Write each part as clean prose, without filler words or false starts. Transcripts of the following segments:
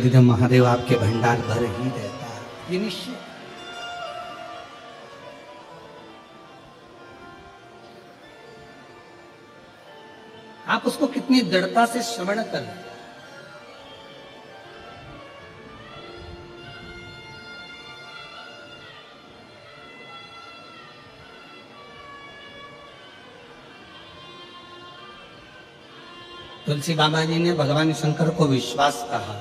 तो महादेव आपके भंडार भर ही रहता है, ये निश्चय। आप उसको कितनी दृढ़ता से श्रवण कर रहे हैं। तुलसी बाबा जी ने भगवान शंकर को विश्वास कहा।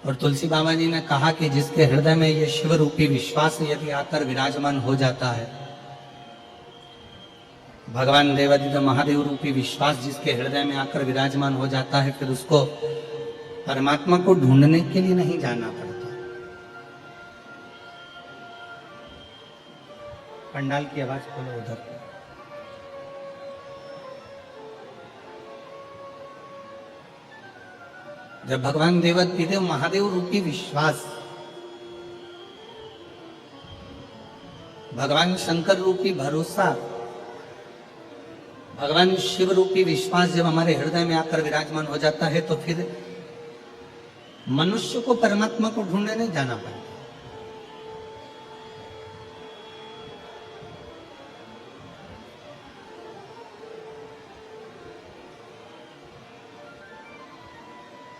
और तुलसी बाबा जी ने कहा कि जिसके हृदय में ये शिव रूपी विश्वास यदि आकर विराजमान हो जाता है, भगवान देवादिदेव महादेव रूपी विश्वास जिसके हृदय में आकर विराजमान हो जाता है, फिर उसको परमात्मा को ढूंढने के लिए नहीं जाना पड़ता। पंडाल की आवाज खोलो उधर। जब भगवान देवादिदेव महादेव रूपी विश्वास, भगवान शंकर रूपी भरोसा, भगवान शिव रूपी विश्वास जब हमारे हृदय में आकर विराजमान हो जाता है, तो फिर मनुष्य को परमात्मा को ढूंढने नहीं जाना पड़ता।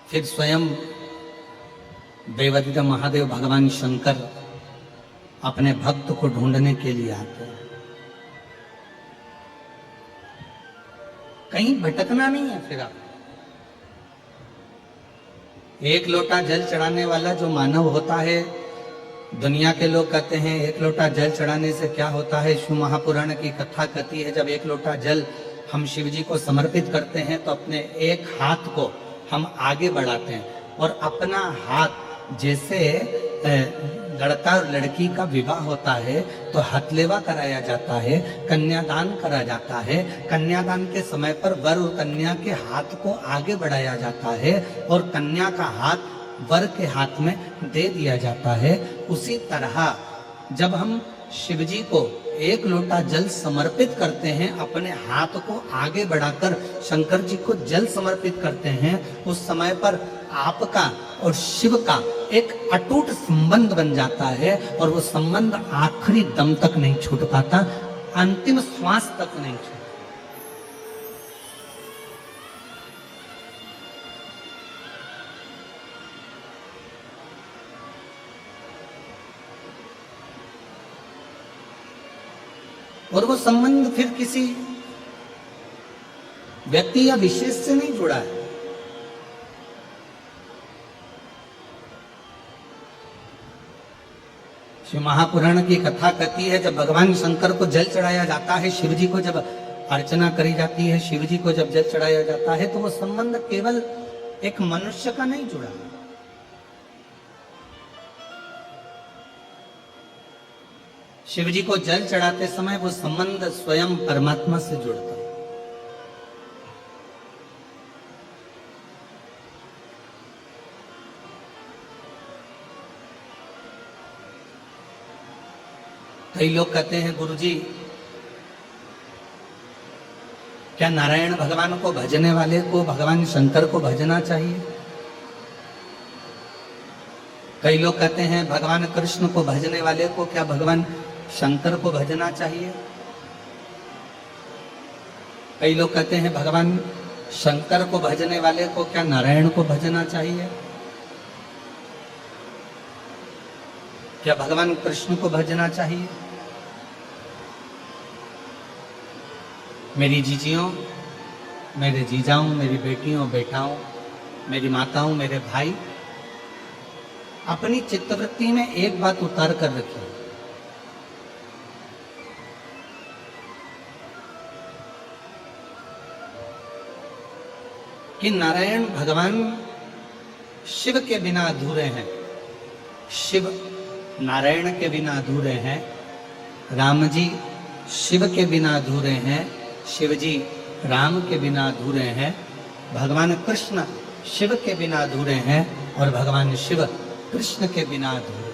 फिर स्वयं देवादिदेव महादेव भगवान शंकर अपने भक्त को ढूंढने के लिए आते हैं। कहीं भटकना नहीं है। फिर आप एक लोटा जल चढ़ाने वाला जो मानव होता है, दुनिया के लोग कहते हैं एक लोटा जल चढ़ाने से क्या होता है। शिव महापुराण की कथा कहती है, जब एक लोटा जल हम शिव जी को समर्पित करते हैं तो अपने एक हाथ को हम आगे बढ़ाते हैं और अपना हाथ, जैसे लड़का और लड़की का विवाह होता है तो हथलेवा कराया जाता है, कन्यादान करा जाता है। कन्यादान के समय पर वर और कन्या के हाथ को आगे बढ़ाया जाता है और कन्या का हाथ वर के हाथ में दे दिया जाता है। उसी तरह जब हम शिव जी को एक लोटा जल समर्पित करते हैं, अपने हाथ को आगे बढ़ाकर शंकर जी को जल समर्पित करते हैं, उस समय पर आपका और शिव का एक अटूट संबंध बन जाता है और वो संबंध आखिरी दम तक नहीं छूट पाता, अंतिम श्वास तक नहीं छूटता। और वो संबंध फिर किसी व्यक्ति या विशेष से नहीं जुड़ा है। शिव महापुराण की कथा कहती है, जब भगवान शंकर को जल चढ़ाया जाता है, शिव जी को जब अर्चना करी जाती है, शिव जी को जब जल चढ़ाया जाता है, तो वो संबंध केवल एक मनुष्य का नहीं जुड़ा। शिव जी को जल चढ़ाते समय वो संबंध स्वयं परमात्मा से जुड़ता है। कई लोग कहते हैं, गुरुजी क्या नारायण भगवान को भजने वाले को भगवान शंकर को भजना चाहिए? कई लोग कहते हैं भगवान कृष्ण को भजने वाले को क्या भगवान शंकर को भजना चाहिए? कई लोग कहते हैं भगवान शंकर को भजने वाले को क्या नारायण को भजना चाहिए? क्या भगवान कृष्ण को भजना चाहिए? मेरी जीजियों, मेरे जीजाओं, मेरी बेटियों बेटाओं, मेरी माताओं, मेरे भाई, अपनी चित्तवृत्ति में एक बात उतार कर रखिए कि नारायण भगवान शिव के बिना अधूरे हैं, शिव नारायण के बिना अधूरे हैं, राम जी शिव के बिना अधूरे हैं, शिव जी राम के बिना अधूरे हैं, भगवान कृष्ण शिव के बिना अधूरे हैं और भगवान शिव कृष्ण के बिना अधूरे।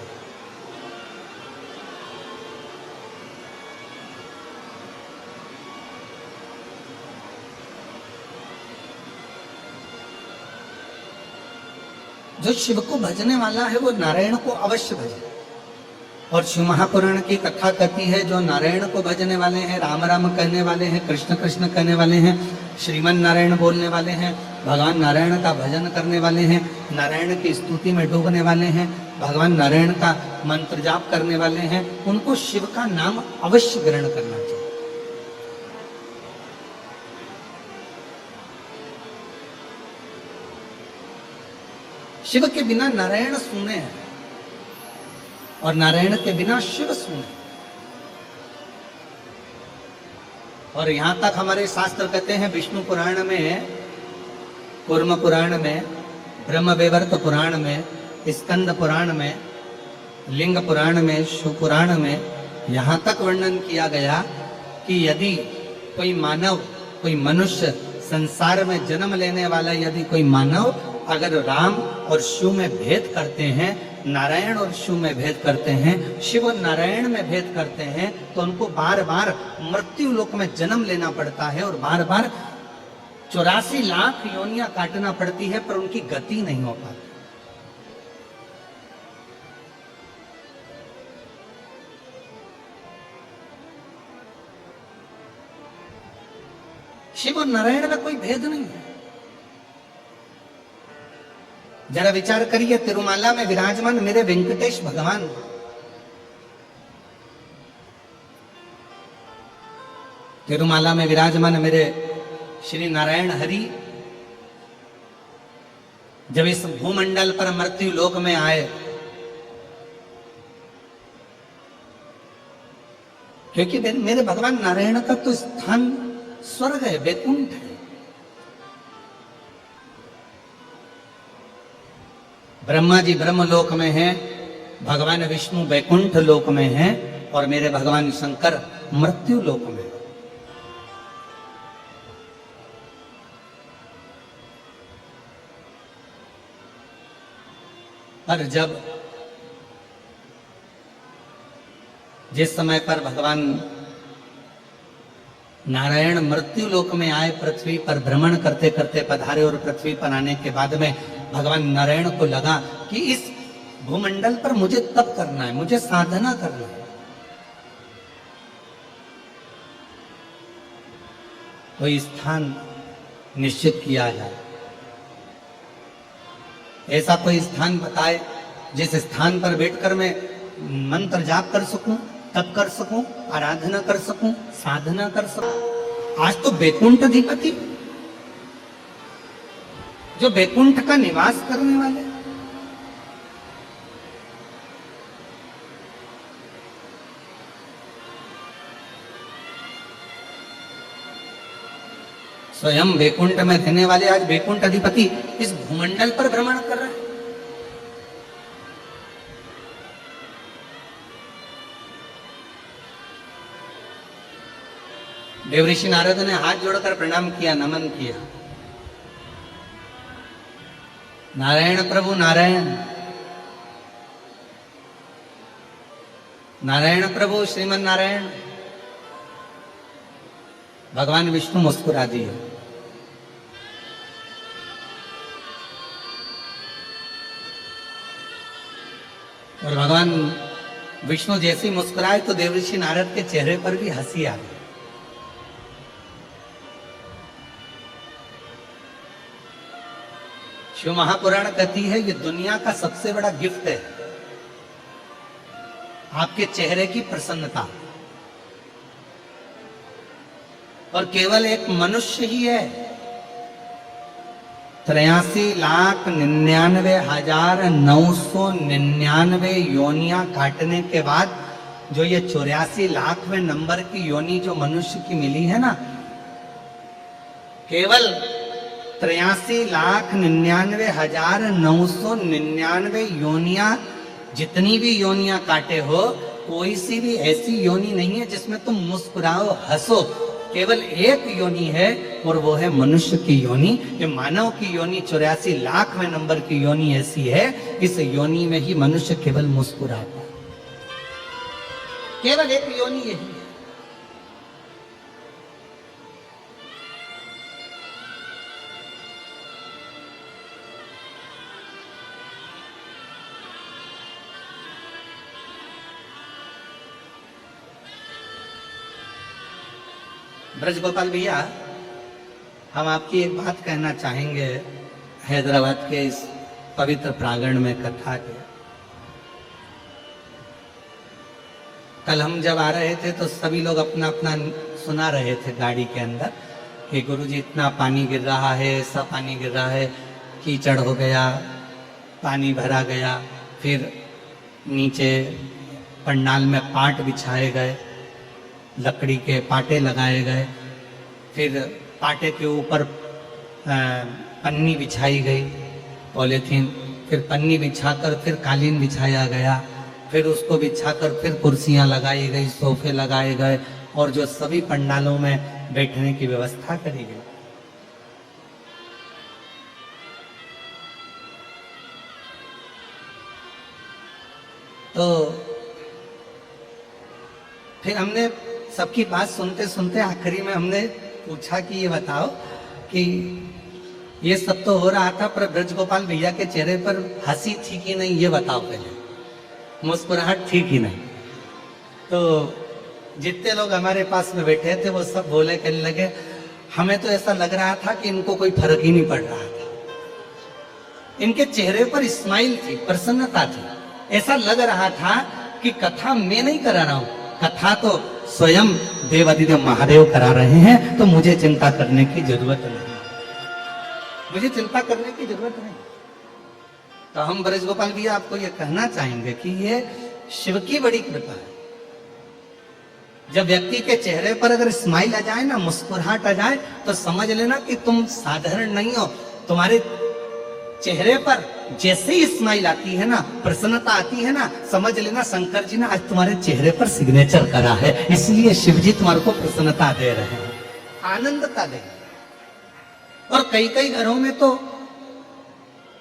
जो शिव को भजने वाला है वो नारायण को अवश्य भजे। और शिव महापुराण की कथा कहती है जो नारायण को भजने वाले हैं, राम राम कहने वाले हैं, कृष्ण कृष्ण कहने वाले हैं, श्रीमन नारायण बोलने वाले हैं, भगवान नारायण का भजन करने वाले हैं, नारायण की स्तुति में डूबने वाले हैं, भगवान नारायण का मंत्र जाप करने वाले हैं, उनको शिव का नाम अवश्य ग्रहण करना चाहिए। शिव के बिना नारायण सुने हैं और नारायण के बिना शिव सुने। और यहां तक हमारे शास्त्र कहते हैं, विष्णु पुराण में, कूर्म पुराण में, ब्रह्म वैवर्त पुराण में, स्कंद पुराण में, लिंग पुराण में, शिव पुराण में यहां तक वर्णन किया गया कि यदि कोई मानव, कोई मनुष्य, संसार में जन्म लेने वाला यदि कोई मानव अगर राम और शिव में भेद करते हैं, नारायण और शिव में भेद करते हैं, शिव और नारायण में भेद करते हैं, तो उनको बार बार मृत्यु लोक में जन्म लेना पड़ता है और बार बार 84 लाख योनियां काटना पड़ती है, पर उनकी गति नहीं हो पाती। शिव और नारायण में कोई भेद नहीं है। जरा विचार करिए, तिरुमाला में विराजमान मेरे वेंकटेश भगवान, तिरुमाला में विराजमान मेरे श्री नारायण हरि जब इस भूमंडल पर मृत्यु लोक में आए, क्योंकि मेरे भगवान नारायण का तो स्थान स्वर्ग है, वैकुंठ है। ब्रह्मा जी ब्रह्मलोक में हैं, भगवान विष्णु वैकुंठ लोक में हैं और मेरे भगवान शंकर मृत्यु लोक में। और जब जिस समय पर भगवान नारायण मृत्यु लोक में आए, पृथ्वी पर भ्रमण करते करते पधारे और पृथ्वी पर आने के बाद में भगवान नारायण को लगा कि इस भूमंडल पर मुझे तप करना है, मुझे साधना करना है, कोई स्थान निश्चित किया जाए, ऐसा कोई स्थान बताए जिस स्थान पर बैठकर मैं मंत्र जाप कर सकूं, तप कर सकूं, आराधना कर सकूं, साधना कर सकूं। आज तो वैकुंठ अधिपति, जो वैकुंठ का निवास करने वाले, स्वयं वैकुंठ में रहने वाले आज वैकुंठ अधिपति इस भूमंडल पर भ्रमण कर रहे हैं। देवऋषि नारद ने हाथ जोड़कर प्रणाम किया, नमन किया। नारायण प्रभु नारायण, नारायण प्रभु श्रीमन नारायण। भगवान विष्णु मुस्कुरा दिए। और भगवान विष्णु जैसे मुस्कुराए तो देवऋषि नारद के चेहरे पर भी हंसी आ गई। शिव महापुराण कहती है ये दुनिया का सबसे बड़ा गिफ्ट है, आपके चेहरे की प्रसन्नता। और केवल एक मनुष्य ही है, 83,99,999 योनियां काटने के बाद जो ये 84 लाखवें नंबर की योनि जो मनुष्य की मिली है ना, केवल 83,99,999 योनियां, जितनी भी योनियां काटे हो, कोई सी भी ऐसी योनि नहीं है जिसमें तुम मुस्कुराओ, हंसो। केवल एक योनि है और वो है मनुष्य की योनि। ये मानव की योनि 84 लाखवें नंबर की योनि ऐसी है, इस योनि में ही मनुष्य केवल मुस्कुराता है। केवल एक योनि यही है। ब्रज गोपाल भैया, हम आपकी एक बात कहना चाहेंगे हैदराबाद के इस पवित्र प्रांगण में कथा के। कल हम जब आ रहे थे तो सभी लोग अपना अपना सुना रहे थे गाड़ी के अंदर कि गुरुजी इतना पानी गिर रहा है, ऐसा पानी गिर रहा है, कीचड़ हो गया, पानी भरा गया। फिर नीचे पंडाल में पाट बिछाए गए, लकड़ी के पाटे लगाए गए, फिर पाटे के ऊपर पन्नी बिछाई गई, पॉलीथीन, फिर पन्नी बिछाकर फिर कालीन बिछाया गया, फिर उसको बिछाकर फिर कुर्सियां लगाई गई, सोफे लगाए गए और जो सभी पंडालों में बैठने की व्यवस्था करी गई। तो फिर हमने सबकी बात सुनते सुनते आखिरी में हमने पूछा कि ये बताओ कि ये सब तो हो रहा था पर ब्रज गोपाल भैया के चेहरे पर हंसी थी कि नहीं, ये बताओ पहले, मुस्कुराहट थी कि नहीं। तो जितने लोग हमारे पास में बैठे थे वो सब बोले, कहने लगे हमें तो ऐसा लग रहा था कि इनको कोई फर्क ही नहीं पड़ रहा था, इनके चेहरे पर स्माइल थी, प्रसन्नता थी, ऐसा लग रहा था कि कथा मैं नहीं करा रहा हूं, कथा तो स्वयं देवादिदेव महादेव करा रहे हैं, तो मुझे चिंता करने की जरूरत नहीं, मुझे चिंता करने की जरूरत नहीं। तो हम ब्रज गोपाल भी आपको ये कहना चाहेंगे कि ये शिव की बड़ी कृपा है। जब व्यक्ति के चेहरे पर अगर स्माइल आ जाए ना, मुस्कुराहट आ जाए, तो समझ लेना कि तुम साधारण नहीं हो। तुम्हारे चेहरे पर जैसे ही स्माइल आती है ना, प्रसन्नता आती है ना, समझ लेना शंकर जी ने आज तुम्हारे चेहरे पर सिग्नेचर करा है, इसलिए शिव जी तुम्हारे को प्रसन्नता दे रहे हैं, आनंदता दे। और कई कई घरों में तो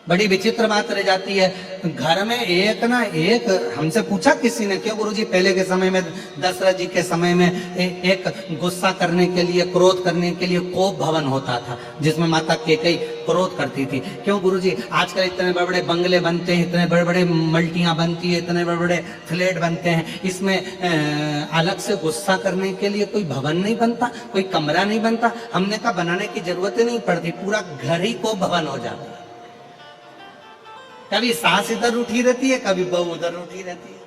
बड़ी विचित्र बात रह जाती है, घर में एक ना एक, हमसे पूछा किसी ने, क्यों गुरुजी पहले के समय में, दशरथ जी के समय में एक गुस्सा करने के लिए, क्रोध करने के लिए कोप भवन होता था, जिसमें माता कैकेयी क्रोध करती थी। क्यों गुरुजी आजकल इतने बड़े बड़े बंगले बनते हैं, इतने बड़े बड़े मल्टियां बनती है, इतने बड़े बड़े फ्लैट बनते हैं, इसमें अलग से गुस्सा करने के लिए कोई भवन नहीं बनता, कोई कमरा नहीं बनता। हमने कहा बनाने की जरूरत ही नहीं पड़ती, पूरा घर ही कोप भवन हो जाता है। कभी सास इधर उठी रहती है, कभी बहू उधर उठी रहती है।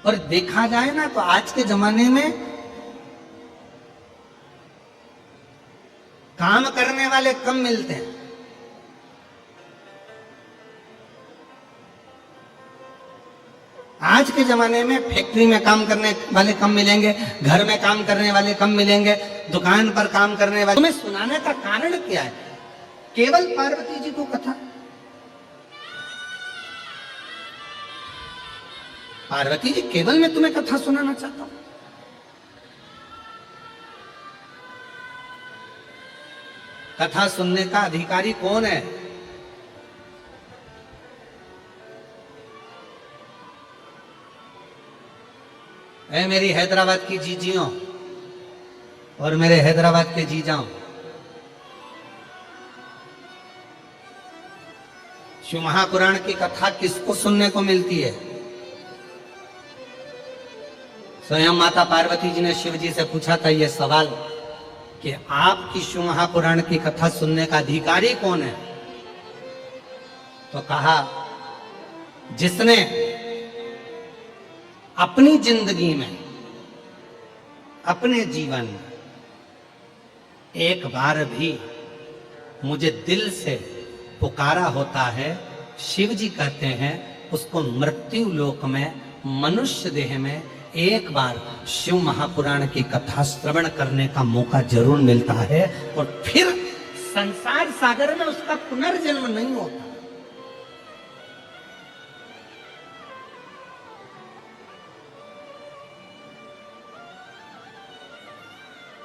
और देखा जाए ना तो आज के जमाने में काम करने वाले कम मिलते हैं। आज के जमाने में फैक्ट्री में काम करने वाले कम मिलेंगे, घर में काम करने वाले कम मिलेंगे, दुकान पर काम करने वाले। तुम्हें सुनाने का कारण क्या है? केवल पार्वती जी को कथा, पार्वती जी केवल मैं तुम्हें कथा सुनाना चाहता हूं। कथा सुनने का अधिकारी कौन है? ऐ मेरी हैदराबाद की जीजियों और मेरे हैदराबाद के जीजाओं, शिव महापुराण की कथा किसको सुनने को मिलती है? स्वयं माता पार्वती जी ने शिव जी से पूछा था यह सवाल कि आपकी शिव महापुराण की कथा सुनने का अधिकारी कौन है? तो कहा जिसने अपनी जिंदगी में, अपने जीवन में एक बार भी मुझे दिल से पुकारा होता है, शिव जी कहते हैं उसको मृत्यु लोक में, मनुष्य देह में एक बार शिव महापुराण की कथा श्रवण करने का मौका जरूर मिलता है, और फिर संसार सागर में उसका पुनर्जन्म नहीं होता।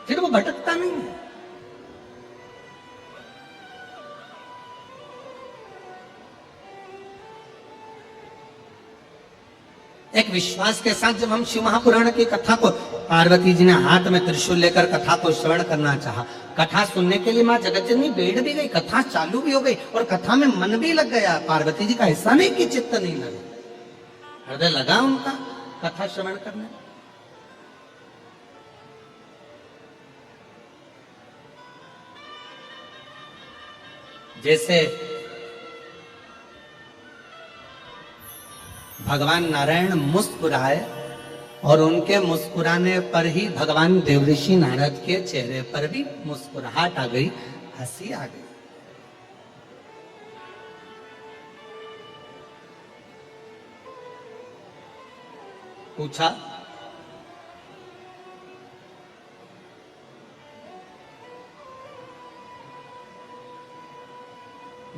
फिर वो भटकता नहीं है। एक विश्वास के साथ जब हम शिव महापुराण की कथा को, पार्वती जी ने हाथ में त्रिशूल लेकर कथा को श्रवण करना चाहा, कथा सुनने के लिए माँ जगतजननी बैठ भी गई, कथा चालू भी हो गई और कथा में मन भी लग गया। पार्वती जी का ऐसा नहीं कि चित्त नहीं लगा, हृदय लगा उनका कथा श्रवण करने। जैसे भगवान नारायण मुस्कुराए और उनके मुस्कुराने पर ही भगवान देवऋषि नारद के चेहरे पर भी मुस्कुराहट आ गई, हंसी आ गई। पूछा,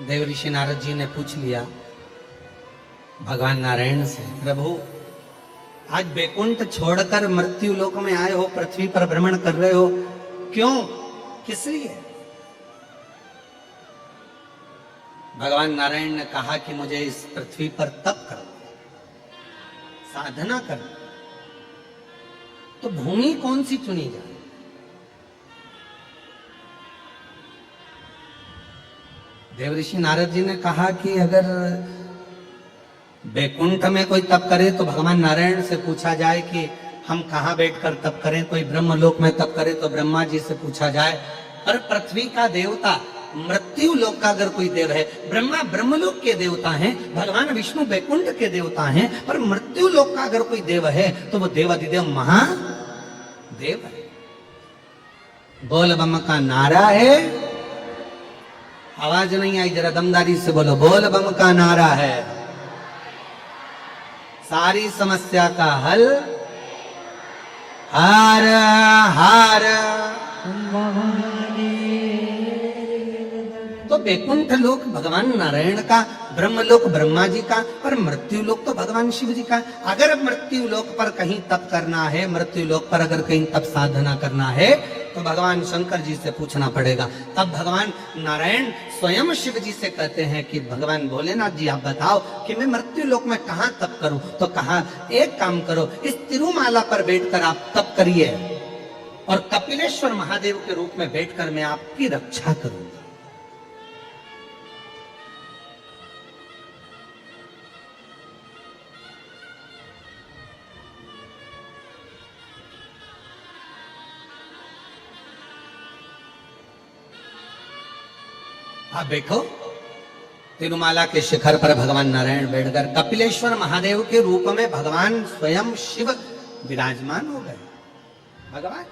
देवऋषि नारद जी ने पूछ लिया भगवान नारायण से, प्रभु आज बैकुंठ छोड़कर मृत्यु लोक में आए हो, पृथ्वी पर भ्रमण कर रहे हो, क्यों, किस लिए? भगवान नारायण ने कहा कि मुझे इस पृथ्वी पर तप करना, साधना करना। तो भूमि कौन सी चुनी जाए? देवऋषि नारद जी ने कहा कि अगर बैकुंठ में कोई तप करे तो भगवान नारायण से पूछा जाए कि हम कहाँ बैठकर तप करें, कोई ब्रह्मलोक में तप करे तो ब्रह्मा जी से पूछा जाए। पर पृथ्वी का देवता, मृत्यु लोक का अगर कोई देव है, ब्रह्मा ब्रह्मलोक के देवता हैं, भगवान विष्णु बैकुंठ के देवता हैं, पर मृत्यु लोक का अगर कोई देव है तो वो देवाधिदेव महादेव है। बोल बम का नारा है, आवाज नहीं आई, जरा दमदारी से बोलो, बोल बम का नारा है, सारी समस्या का हल हार हार। तो बैकुंठ लोक भगवान नारायण का, ब्रह्मलोक ब्रह्मा जी का, पर मृत्यु लोक तो भगवान शिव जी का। अगर मृत्यु लोक पर कहीं तप करना है, मृत्यु लोक पर अगर कहीं तप साधना करना है तो भगवान शंकर जी से पूछना पड़ेगा। तब भगवान नारायण स्वयं शिव जी से कहते हैं कि भगवान भोलेनाथ जी आप बताओ कि मैं मृत्यु लोक में कहां तप करूं? तो कहा एक काम करो, इस तिरुमाला पर बैठकर आप तप करिए और कपिलेश्वर महादेव के रूप में बैठकर मैं आपकी रक्षा करूंगा। आप देखो, तिरुमाला के शिखर पर भगवान नारायण बैठकर कपिलेश्वर महादेव के रूप में भगवान स्वयं शिव विराजमान हो गए। भगवान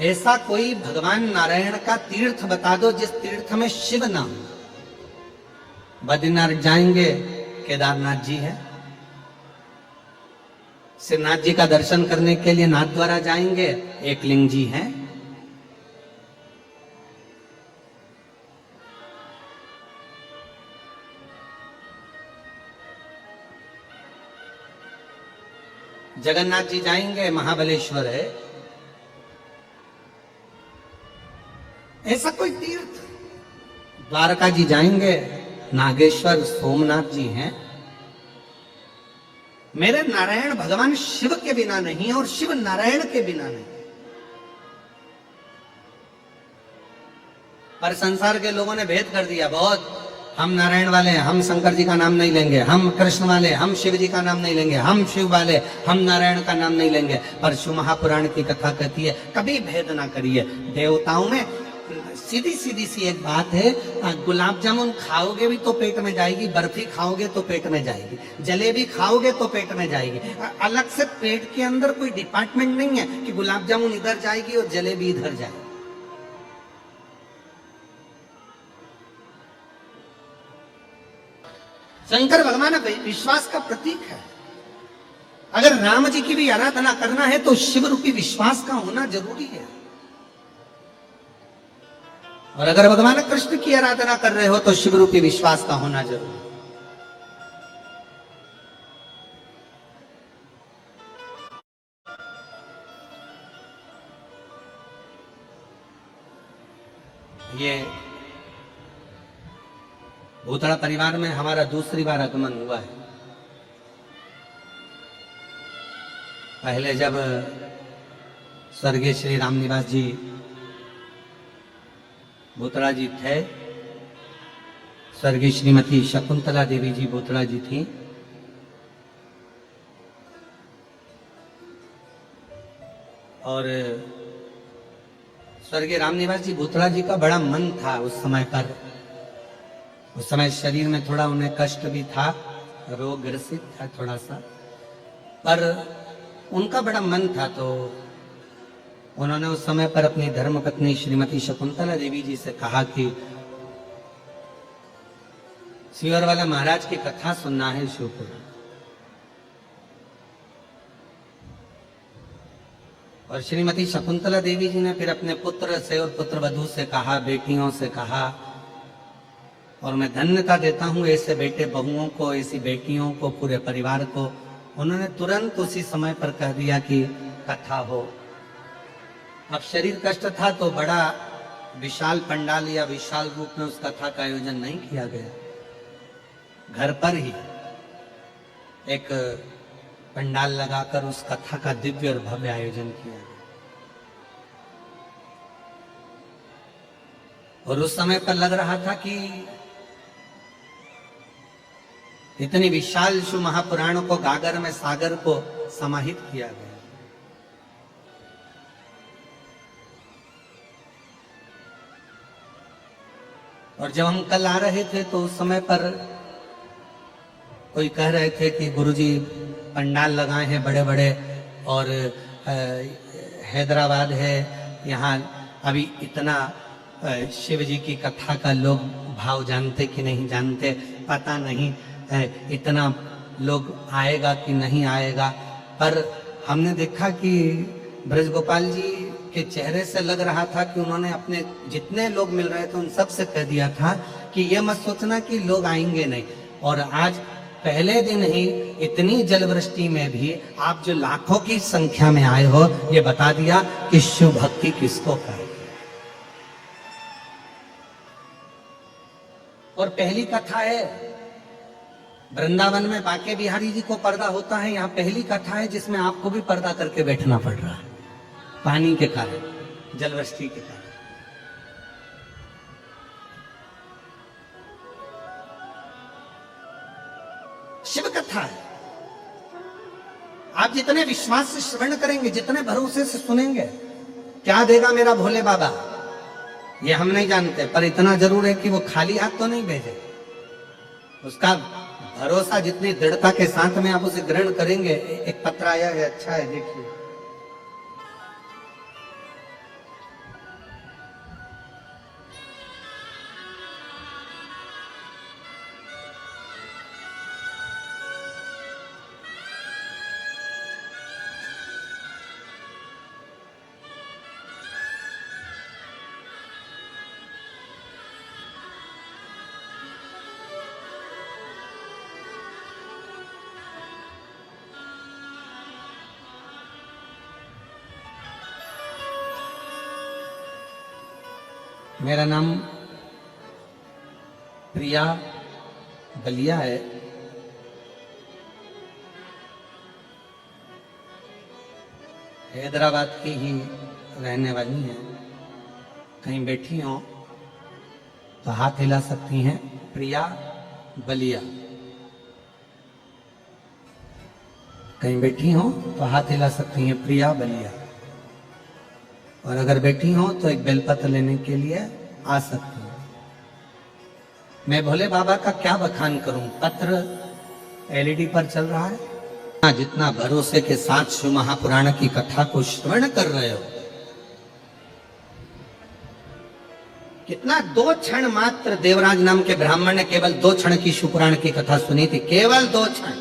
ऐसा कोई भगवान नारायण का तीर्थ बता दो जिस तीर्थ में शिव ना हो। बद्रीनाथ जाएंगे, केदारनाथ जी है। श्रीनाथ जी का दर्शन करने के लिए नाथ द्वारा जाएंगे, एकलिंग जी हैं। जगन्नाथ जी जाएंगे, महाबलेश्वर है। ऐसा कोई तीर्थ, द्वारका जी जाएंगे, नागेश्वर सोमनाथ जी हैं। मेरे नारायण भगवान शिव के बिना नहीं और शिव नारायण के बिना नहीं। पर संसार के लोगों ने भेद कर दिया बहुत, हम नारायण वाले हम शंकर जी का नाम नहीं लेंगे, हम कृष्ण वाले हम शिव जी का नाम नहीं लेंगे, हम शिव वाले हम नारायण का नाम नहीं लेंगे। पर शिव महापुराण की कथा कहती है कभी भेद ना करिए। देवताओं में सीधी सीधी सी एक बात है, गुलाब जामुन खाओगे भी तो पेट में जाएगी, बर्फी खाओगे तो पेट में जाएगी, जलेबी खाओगे तो पेट में जाएगी। अलग से पेट के अंदर कोई डिपार्टमेंट नहीं है कि गुलाब जामुन इधर जाएगी और जलेबी इधर जाएगी। शंकर भगवान विश्वास का प्रतीक है। अगर राम जी की भी आराधना करना है तो शिव रूपी विश्वास का होना जरूरी है। और अगर भगवान कृष्ण की आराधना कर रहे हो तो शिव रूपी विश्वास का होना जरूरी है। ये भूतड़ा परिवार में हमारा दूसरी बार आगमन हुआ है। पहले जब स्वर्गीय श्री रामनिवास जी भूतड़ा जी थे, स्वर्गीय श्रीमती शकुंतला देवी जी भूतड़ा जी थी, और स्वर्गीय रामनिवास जी भूतड़ा जी का बड़ा मन था उस समय पर। उस समय शरीर में थोड़ा उन्हें कष्ट भी था, रोग ग्रसित था थोड़ा सा, पर उनका बड़ा मन था। तो उन्होंने उस समय पर अपनी धर्मपत्नी श्रीमती शकुंतला देवी जी से कहा कि सियोर वाला महाराज की कथा सुनना है शिवपुर। और श्रीमती शकुंतला देवी जी ने फिर अपने पुत्र से और पुत्र वधू से कहा, बेटियों से कहा, और मैं धन्यता देता हूं ऐसे बेटे बहुओं को, ऐसी बेटियों को, पूरे परिवार को। उन्होंने तुरंत उसी समय पर कह दिया कि कथा हो। अब शरीर कष्ट था तो बड़ा विशाल पंडाल या विशाल रूप में उस कथा का आयोजन नहीं किया गया, घर पर ही एक पंडाल लगाकर उस कथा का दिव्य और भव्य आयोजन किया गया। और उस समय पर लग रहा था कि इतनी विशाल शिव महापुराण को गागर में सागर को समाहित किया गया। और जब हम कल आ रहे थे तो उस समय पर कोई कह रहे थे कि गुरुजी पंडाल लगाए हैं बड़े बड़े, और हैदराबाद है, यहाँ अभी इतना शिव जी की कथा का लोग भाव जानते कि नहीं जानते पता नहीं, इतना लोग आएगा कि नहीं आएगा। पर हमने देखा कि ब्रजगोपाल जी के चेहरे से लग रहा था कि उन्होंने अपने जितने लोग मिल रहे थे उन सब से कह दिया था कि ये मत सोचना कि लोग आएंगे नहीं। और आज पहले दिन ही इतनी जलवृष्टि में भी आप जो लाखों की संख्या में आए हो, ये बता दिया कि शिव भक्ति किसको कहे। और पहली कथा है वृंदावन में बांके बिहारी जी को पर्दा होता है, यहाँ पहली कथा है जिसमें आपको भी पर्दा करके बैठना पड़ रहा है, पानी के कारण, जलवृष्टि के कारण। शिव कथा है, आप जितने विश्वास से श्रवण करेंगे, जितने भरोसे से सुनेंगे, क्या देगा मेरा भोले बाबा ये हम नहीं जानते, पर इतना जरूर है कि वो खाली हाथ तो नहीं भेजे। उसका भरोसा जितनी दृढ़ता के साथ में आप उसे ग्रहण करेंगे। एक पत्र आया है, अच्छा है, देखिए। मेरा नाम प्रिया बलिया है। हैदराबाद की ही रहने वाली हैं। कहीं बैठी हो तो हाथ हिला सकती हैं, प्रिया बलिया। कहीं बैठी हो तो हाथ हिला सकती हैं, प्रिया बलिया। और अगर बैठी हो तो एक बेलपत्र लेने के लिए आ सकती हूँ। मैं भोले बाबा का क्या बखान करूं, पत्र एलईडी पर चल रहा है। जितना भरोसे के साथ शिव महापुराण की कथा को श्रवण कर रहे हो, कितना 2 क्षण मात्र देवराज नाम के ब्राह्मण ने केवल 2 क्षण की शिवपुराण की कथा सुनी थी, केवल 2 क्षण।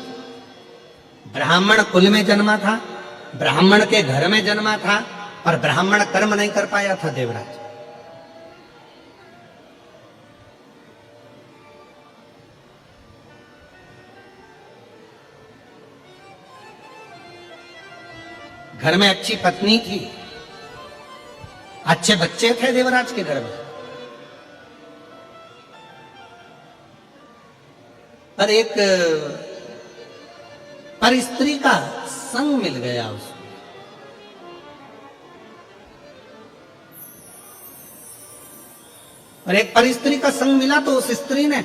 ब्राह्मण कुल में जन्मा था, ब्राह्मण के घर में जन्मा था, पर ब्राह्मण कर्म नहीं कर पाया था देवराज। घर में अच्छी पत्नी थी, अच्छे बच्चे थे देवराज के घर में, पर एक पर स्त्री का संग मिल गया उसको। और एक पर स्त्री का संग मिला तो उस स्त्री ने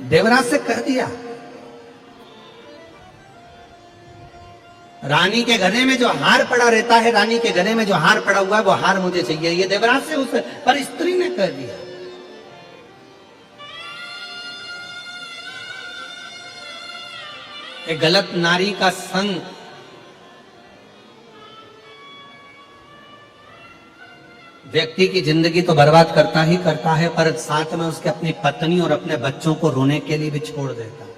देवराज से कह दिया, रानी के गले में जो हार पड़ा रहता है, रानी के गले में जो हार पड़ा हुआ है वो हार मुझे चाहिए। ये देवराज से उस पर स्त्री ने कह दिया। एक गलत नारी का संग व्यक्ति की जिंदगी तो बर्बाद करता ही करता है, पर साथ में उसके अपनी पत्नी और अपने बच्चों को रोने के लिए भी छोड़ देता है।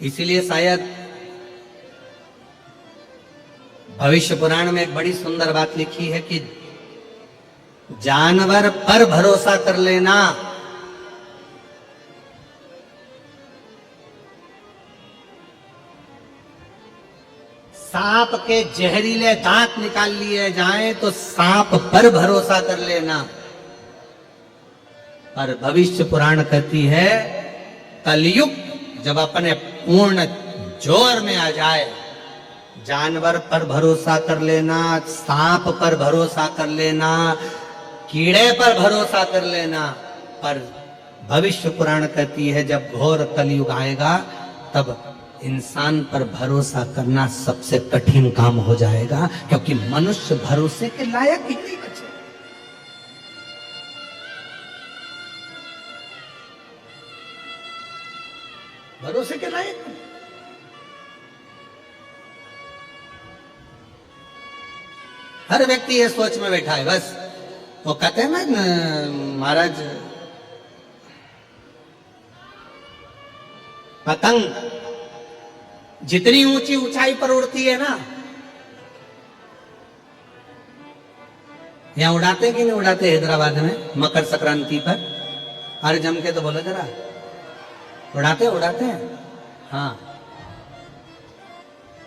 इसीलिए शायद भविष्य पुराण में एक बड़ी सुंदर बात लिखी है कि जानवर पर भरोसा कर लेना, सांप के जहरीले दांत निकाल लिए जाएं तो सांप पर भरोसा कर लेना। पर भविष्य पुराण कहती है कलयुग जब अपने पूर्ण जोर में आ जाए, जानवर पर भरोसा कर लेना, सांप पर भरोसा कर लेना, कीड़े पर भरोसा कर लेना, पर भविष्य पुराण कहती है जब घोर कलयुग आएगा तब इंसान पर भरोसा करना सबसे कठिन काम हो जाएगा, क्योंकि मनुष्य भरोसे के लायक ही नहीं बचे। भरोसे के लायक हर व्यक्ति ये सोच में बैठा है, बस वो कहते हैं ना महाराज, पतंग जितनी ऊंची ऊंचाई पर उड़ती है ना, यहां उड़ाते कि नहीं उड़ाते हैदराबाद में मकर संक्रांति पर? अरे जम के तो बोलो जरा, उड़ाते हैं। हाँ,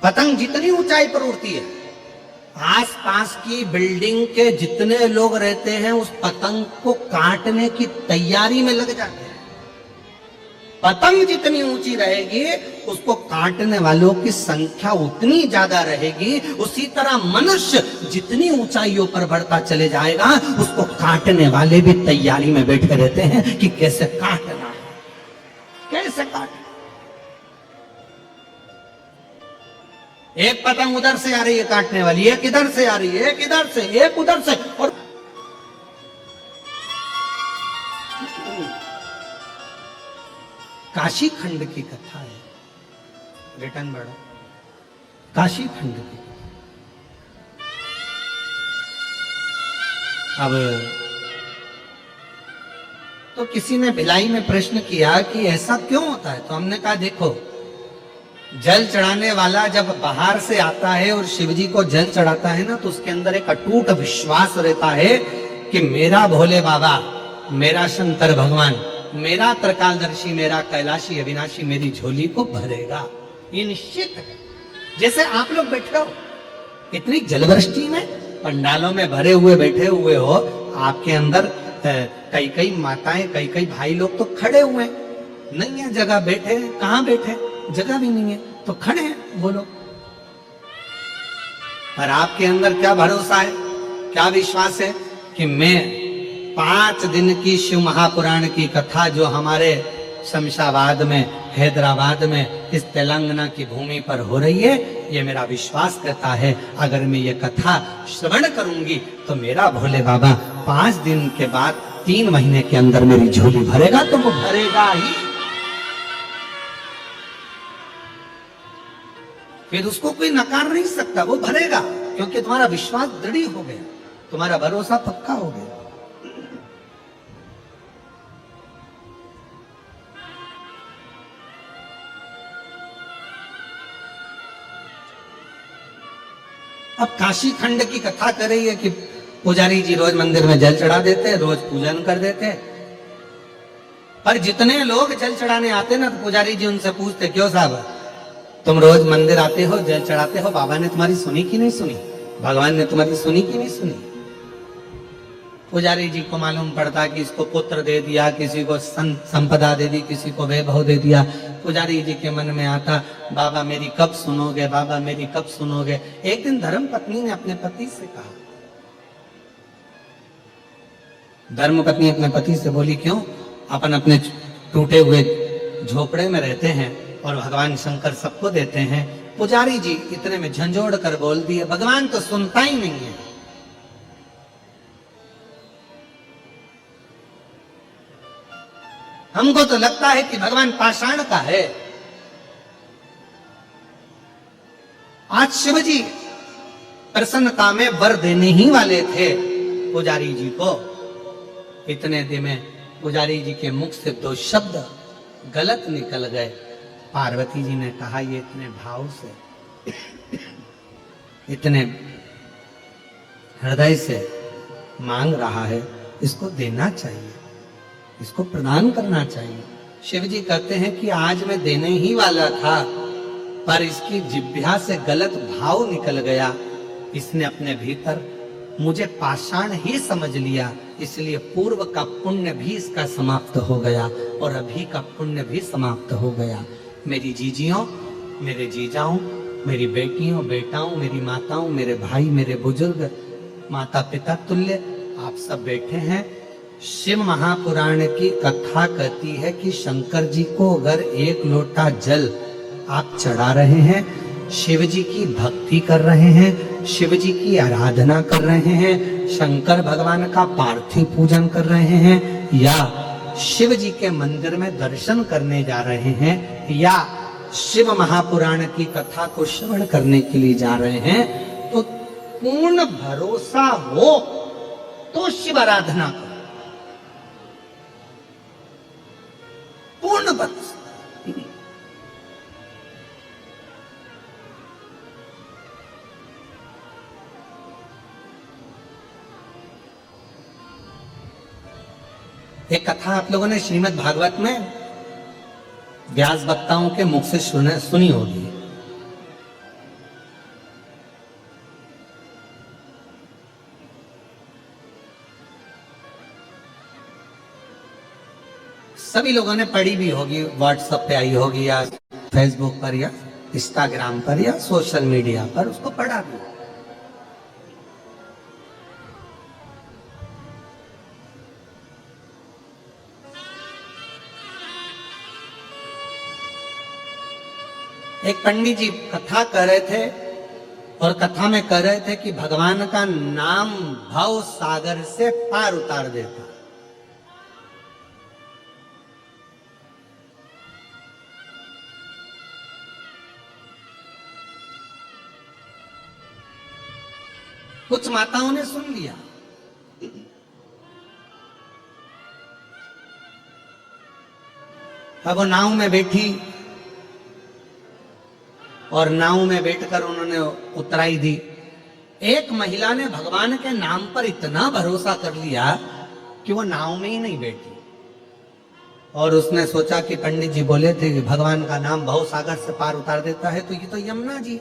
पतंग जितनी ऊंचाई पर उड़ती है, आसपास की बिल्डिंग के जितने लोग रहते हैं उस पतंग को काटने की तैयारी में लग जाते हैं। पतंग जितनी ऊंची रहेगी उसको काटने वालों की संख्या उतनी ज्यादा रहेगी। उसी तरह मनुष्य जितनी ऊंचाइयों पर बढ़ता चले जाएगा उसको काटने वाले भी तैयारी में बैठे रहते हैं कि कैसे काटना है, कैसे काटना। एक पतंग उधर से आ रही है काटने वाली, एक इधर से आ रही है, एक इधर से, एक उधर से। और काशी खंड की कथा है, रिटर्न बढ़ो, काशी खंड की। अब तो किसी ने भिलाई में प्रश्न किया कि ऐसा क्यों होता है, तो हमने कहा देखो, जल चढ़ाने वाला जब बाहर से आता है और शिव जी को जल चढ़ाता है ना, तो उसके अंदर एक अटूट विश्वास रहता है कि मेरा भोले बाबा, मेरा शंकर भगवान, मेरा त्रिकालदर्शी, मेरा कैलाशी अविनाशी मेरी झोली को भरेगा। ये निश्चित है। जैसे आप लोग बैठे हो इतनी जलवृष्टि में, पंडालों में भरे हुए बैठे हुए हो, आपके अंदर कई कई माताएं, कई कई भाई लोग तो खड़े हुए, नहीं है जगह, बैठे, कहाँ बैठे, जगह भी नहीं है तो खड़े हैं, बोलो। पर आपके अंदर क्या भरोसा है, क्या विश्वास है कि मैं 5 दिन की शिव महापुराण की कथा जो हमारे शमशाबाद में, हैदराबाद में, इस तेलंगाना की भूमि पर हो रही है, ये मेरा विश्वास कहता है अगर मैं ये कथा श्रवण करूंगी तो मेरा भोले बाबा 5 दिन के बाद 3 महीने के अंदर मेरी झोली भरेगा, तो वो भरेगा ही। फिर उसको कोई नकार नहीं सकता, वो भरेगा, क्योंकि तुम्हारा विश्वास दृढ़ हो गया, तुम्हारा भरोसा पक्का हो गया। अब काशी खंड की कथा कर रही है कि पुजारी जी रोज मंदिर में जल चढ़ा देते, रोज पूजन कर देते, पर जितने लोग जल चढ़ाने आते ना, तो पुजारी जी उनसे पूछते, क्यों साहब तुम रोज मंदिर आते हो, जल चढ़ाते हो, बाबा ने तुम्हारी सुनी कि नहीं सुनी? भगवान ने तुम्हारी सुनी कि नहीं सुनी? पुजारी जी को मालूम पड़ता कि इसको पुत्र दे दिया, किसी को संपदा दे दी, किसी को वैभव दे दिया। पुजारी जी के मन में आता, बाबा मेरी कब सुनोगे, बाबा मेरी कब सुनोगे। एक दिन धर्म पत्नी ने अपने पति से कहा, धर्म पत्नी अपने पति से बोली, क्यों? अपन अपने टूटे हुए झोपड़े में रहते हैं और भगवान शंकर सबको देते हैं। पुजारी जी इतने में झंझोड़ कर बोल दिए, भगवान तो सुनता ही नहीं है। हमको तो लगता है कि भगवान पाषाण का है। आज शिव जी प्रसन्नता में वर देने ही वाले थे पुजारी जी को। इतने दिन में पुजारी जी के मुख से दो शब्द गलत निकल गए। पार्वती जी ने कहा, ये इतने भाव से, इतने हृदय से मांग रहा है, इसको देना चाहिए, इसको प्रदान करना चाहिए। शिव जी कहते हैं कि आज मैं देने ही वाला था, पर इसकी जिह्वा से गलत भाव निकल गया। इसने अपने भीतर मुझे पाषाण ही समझ लिया, इसलिए पूर्व का पुण्य भी इसका समाप्त हो गया और अभी का पुण्य भी समाप्त हो गया। मेरी जीजियों, मेरे जीजाओं, मेरी बेटियों, बेटाओं, मेरी माताओं, मेरे भाई, मेरे बुजुर्ग, माता पिता तुल्य आप सब बैठे हैं। शिव महापुराण की कथा कहती है कि शंकर जी को अगर एक लोटा जल आप चढ़ा रहे हैं, शिव जी की भक्ति कर रहे हैं, शिव जी की आराधना कर रहे हैं, शंकर भगवान का पार्थिव पूजन कर रहे हैं, या शिव जी के मंदिर में दर्शन करने जा रहे हैं, या शिव महापुराण की कथा को श्रवण करने के लिए जा रहे हैं, तो पूर्ण भरोसा हो तो शिव आराधना करो। पूर्ण भरोसा। एक कथा आप लोगों ने श्रीमद् भागवत में व्यास वक्ताओं के मुख से सुनी होगी। सभी लोगों ने पढ़ी भी होगी, व्हाट्सएप पे आई होगी, या फेसबुक पर, या इंस्टाग्राम पर, या सोशल मीडिया पर उसको पढ़ा भी। एक पंडित जी कथा कर रहे थे और कथा में कह रहे थे कि भगवान का नाम भव सागर से पार उतार देता। कुछ माताओं ने सुन लिया, अब वो नाव में बैठी और नाव में बैठकर उन्होंने उतराई दी। एक महिला ने भगवान के नाम पर इतना भरोसा कर लिया कि वो नाव में ही नहीं बैठी, और उसने सोचा कि पंडित जी बोले थे कि भगवान का नाम भव सागर से पार उतार देता है, तो ये तो यमुना जी,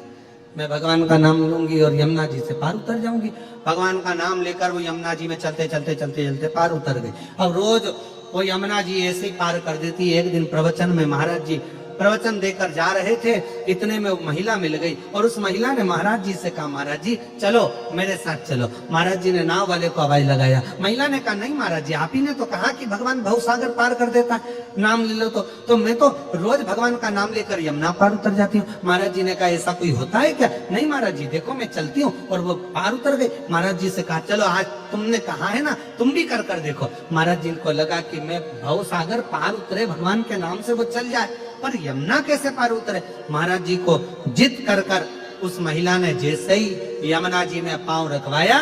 मैं भगवान का नाम लूंगी और यमुना जी से पार उतर जाऊंगी। भगवान का नाम लेकर वो यमुना जी में चलते चलते चलते चलते पार उतर गई। अब रोज वो यमुना जी ऐसे ही पार कर देती। एक दिन प्रवचन में महाराज जी प्रवचन देकर जा रहे थे, इतने में वो महिला मिल गई और उस महिला ने महाराज जी से कहा, महाराज जी चलो मेरे साथ चलो। महाराज जी ने नाव वाले को आवाज लगाया। महिला ने कहा, नहीं महाराज जी, आप ही ने तो कहा कि भगवान भवसागर पार कर देता है, नाम ले लो। तो मैं तो रोज भगवान का नाम लेकर यमुना पार उतर जाती हूँ। महाराज जी ने कहा, ऐसा कोई होता है क्या? नहीं महाराज जी, देखो मैं चलती हूँ। और वो पार उतर गई। महाराज जी से कहा, चलो आज तुमने कहा है ना, तुम भी कर देखो। महाराज जी को लगा कि मैं भवसागर पार उतरे भगवान के नाम से वो चल जाए, पर यमुना कैसे पार उतरे। महाराज जी को जिद कर उस महिला ने जैसे ही यमुना जी में पांव रखवाया,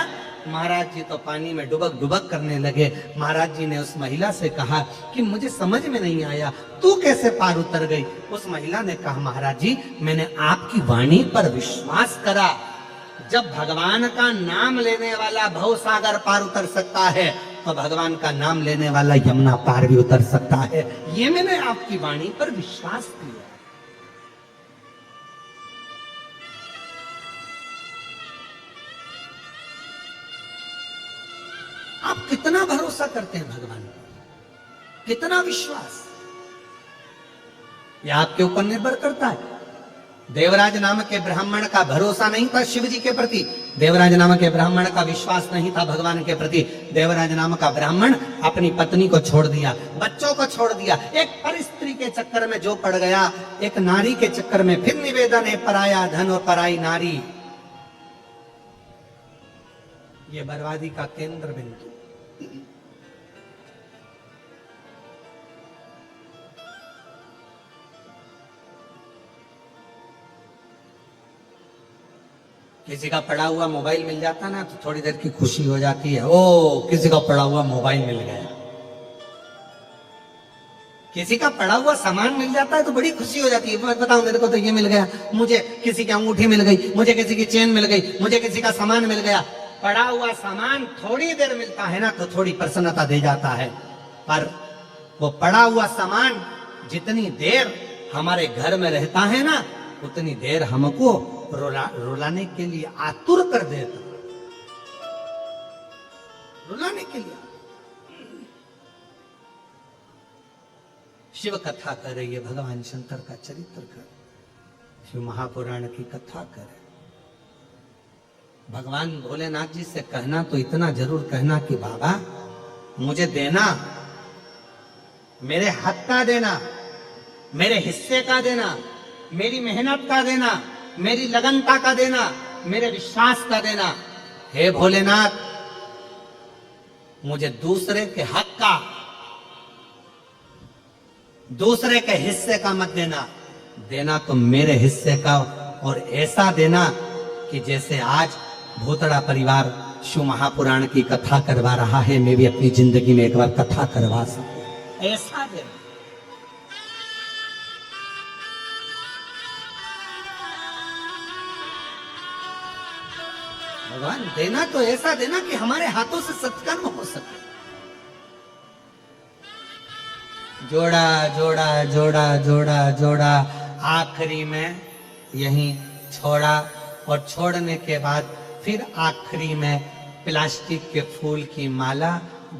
महाराज जी तो पानी में डुबक डुबक करने लगे। महाराज जी ने उस महिला से कहा कि मुझे समझ में नहीं आया, तू कैसे पार उतर गई? उस महिला ने कहा, महाराज जी मैंने आपकी वाणी पर विश्वास करा। जब भगवान का नाम लेने वाला भवसागर पार उतर सकता है, तो भगवान का नाम लेने वाला यमुना पार भी उतर सकता है। ये मैंने आपकी वाणी पर विश्वास किया। आप कितना भरोसा करते हैं भगवान पर, कितना विश्वास, यह आपके ऊपर निर्भर करता है। देवराज नामक के ब्राह्मण का भरोसा नहीं था शिव जी के प्रति, देवराज नामक के ब्राह्मण का विश्वास नहीं था भगवान के प्रति। देवराज नामक का ब्राह्मण अपनी पत्नी को छोड़ दिया, बच्चों को छोड़ दिया, एक पर स्त्री के चक्कर में जो पड़ गया, एक नारी के चक्कर में। फिर निवेदन है, पराया धन और पराई नारी, ये बर्बादी का केंद्र बिंदु। किसी का पड़ा हुआ मोबाइल मिल जाता ना तो थोड़ी देर की खुशी हो जाती है, ओ किसी का पड़ा हुआ मोबाइल मिल गया। किसी का पड़ा हुआ सामान मिल जाता है तो बड़ी खुशी हो जाती है, मैं बताऊं मेरे को तो ये मिल गया, मुझे किसी की अंगूठी मिल गई, मुझे किसी की चेन मिल गई, मुझे किसी का सामान मिल गया। पड़ा हुआ सामान थोड़ी देर मिलता है ना तो थोड़ी प्रसन्नता दे जाता है, पर वो पड़ा हुआ सामान जितनी देर हमारे घर में रहता है ना उतनी देर हमको रुलाने के लिए आतुर कर देता, रुलाने के लिए। शिव कथा कर रही है, भगवान शंकर का चरित्र कर, शिव महापुराण की कथा करे। भगवान भोलेनाथ जी से कहना तो इतना जरूर कहना कि बाबा मुझे देना, मेरे हक का देना, मेरे हिस्से का देना, मेरी मेहनत का देना, मेरी लगनता का देना, मेरे विश्वास का देना। हे भोलेनाथ मुझे दूसरे के हक का, दूसरे के हिस्से का मत देना, देना तो मेरे हिस्से का, और ऐसा देना कि जैसे आज भूतड़ा परिवार शिव महापुराण की कथा करवा रहा है, मैं भी अपनी जिंदगी में एक बार कथा करवा सकूं, ऐसा देना। भगवान देना तो ऐसा देना कि हमारे हाथों से सत्कर्म हो सके। जोड़ा जोड़ा जोड़ा जोड़ा जोड़ा, आखिरी में यहीं छोड़ा, और छोड़ने के बाद फिर आखिरी में प्लास्टिक के फूल की माला,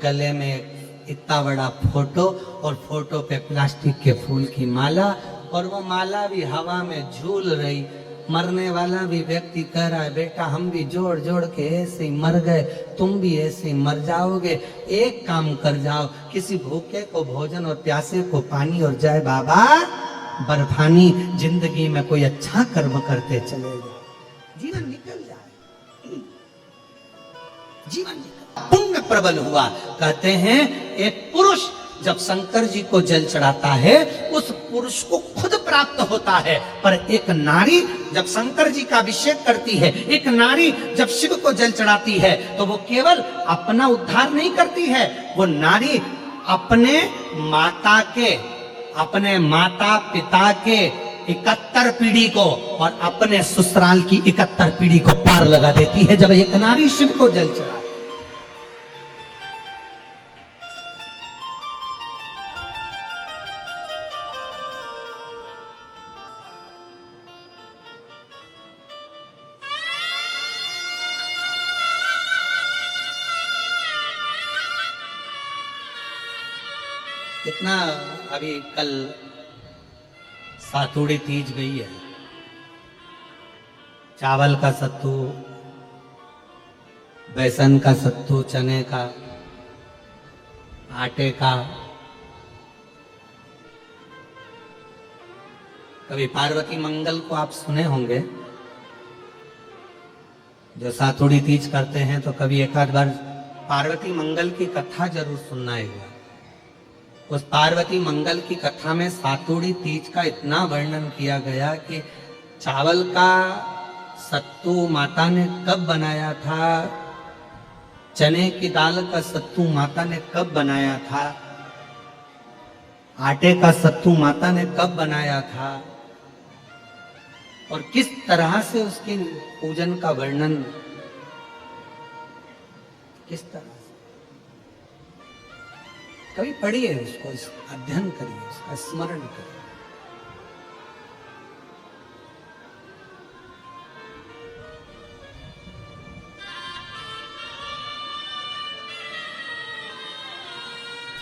गले में इतना बड़ा फोटो, और फोटो पे प्लास्टिक के फूल की माला, और वो माला भी हवा में झूल रही। मरने वाला भी व्यक्ति कह रहा है बेटा हम भी जोड़ जोड़ के ऐसे ही मर गए, तुम भी ऐसे ही मर जाओगे, एक काम कर जाओ, किसी भूखे को भोजन और प्यासे को पानी, और जय बाबा बर्फानी, जिंदगी में कोई अच्छा कर्म करते चले जाओ, जीवन निकल जाए, जीवन निकल। पुण्य प्रबल हुआ। कहते हैं एक पुरुष जब शंकर जी को जल चढ़ाता है उस पुरुष को खुद प्राप्त होता है, पर एक नारी जब शंकर जी का अभिषेक करती है, एक नारी जब शिव को जल चढ़ाती है, तो वो केवल अपना उद्धार नहीं करती है, वो नारी अपने माता के, अपने माता पिता के 71 पीढ़ी को और अपने ससुराल की 71 पीढ़ी को पार लगा देती है जब एक नारी शिव को जल चढ़ाती है। कितना अभी कल सातुड़ी तीज गई है, चावल का सत्तू, बेसन का सत्तू, चने का, आटे का। कभी पार्वती मंगल को आप सुने होंगे, जो सातुड़ी तीज करते हैं तो कभी एक आध बार पार्वती मंगल की कथा जरूर सुनना है। उस पार्वती मंगल की कथा में सातुड़ी तीज का इतना वर्णन किया गया कि चावल का सत्तू माता ने कब बनाया था, चने की दाल का सत्तू माता ने कब बनाया था, आटे का सत्तू माता ने कब बनाया था, और किस तरह से उसकी पूजन का वर्णन, किस तरह से। कभी पढ़िए उसको, अध्ययन करिए, उसका स्मरण करिए।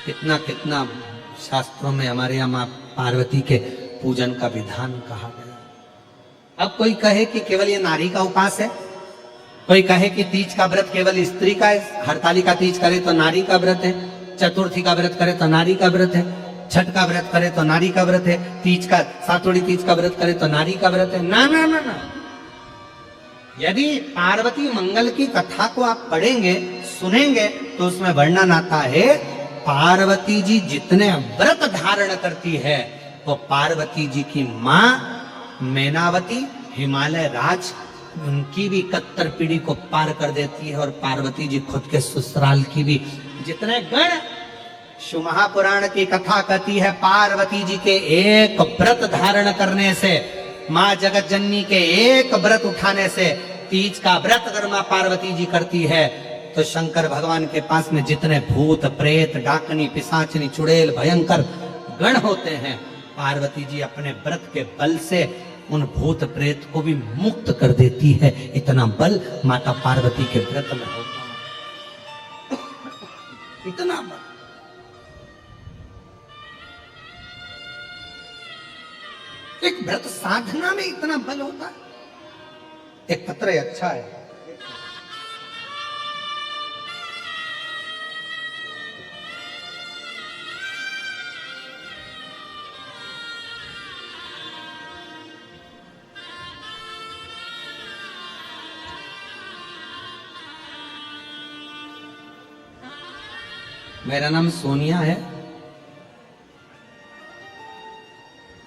कितना कितना शास्त्रों में हमारे यहाँ माँ पार्वती के पूजन का विधान कहा गया। अब कोई कहे कि केवल ये नारी का उपास है, कोई कहे कि तीज का व्रत केवल स्त्री का है, हरतालिका तीज करे तो नारी का व्रत है, चतुर्थी का व्रत करे तो नारी का व्रत है, छठ का व्रत करे तो नारी का व्रत है, तीज का सातोड़ी तीज का व्रत करे तो नारी का व्रत है। ना ना ना ना, यदि पार्वती मंगल की कथा को आप पढ़ेंगे सुनेंगे तो उसमें वर्णन आता है पार्वती जी जितने व्रत धारण करती है वो पार्वती जी की मां मैनावती हिमालय राज उनकी भी 71 पीढ़ी को पार कर देती है, और पार्वती जी खुद के ससुराल की भी। जितने गण शिव महापुराण की कथा कहती है पार्वती जी के एक व्रत धारण करने से, माँ जगत जननी के एक व्रत उठाने से, तीज का व्रत अगर माँ पार्वती जी करती है तो शंकर भगवान के पास में जितने भूत प्रेत डाकनी पिशाचनी चुड़ैल भयंकर गण होते हैं, पार्वती जी अपने व्रत के बल से उन भूत प्रेत को भी मुक्त कर देती है। इतना बल माता पार्वती के व्रत में होता है, इतना बल। एक व्रत साधना में इतना बल होता है। एक पत्र अच्छा है, मेरा नाम सोनिया है।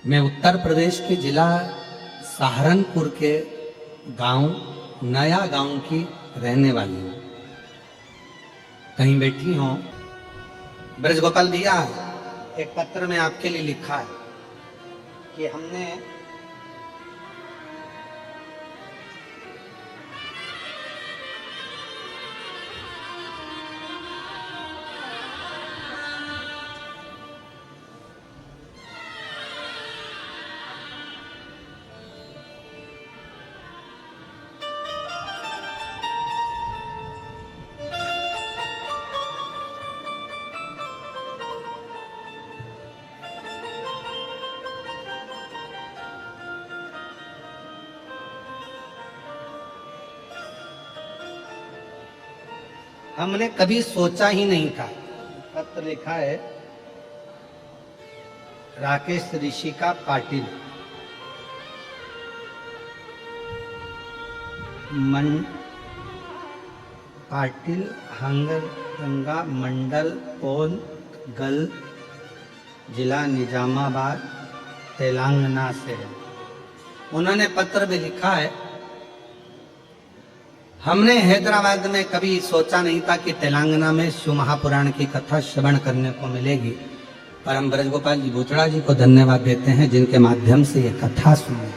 मैं उत्तर प्रदेश के जिला सहारनपुर के गांव नया गांव की रहने वाली हूँ। कहीं बैठी हूँ। ब्रजगोपाल भैया एक पत्र में आपके लिए लिखा है कि हमने हमने कभी सोचा ही नहीं था। पत्र लिखा है राकेश ऋषिका पाटिल, पाटिल हंगर गंगा मंडल पोन गल जिला निजामाबाद तेलंगाना से। उन्होंने पत्र में लिखा है हमने हैदराबाद में कभी सोचा नहीं था कि तेलंगाना में शिव महापुराण की कथा श्रवण करने को मिलेगी, पर हम ब्रजगोपाल जी भूतड़ा जी को धन्यवाद देते हैं जिनके माध्यम से ये कथा सुनी।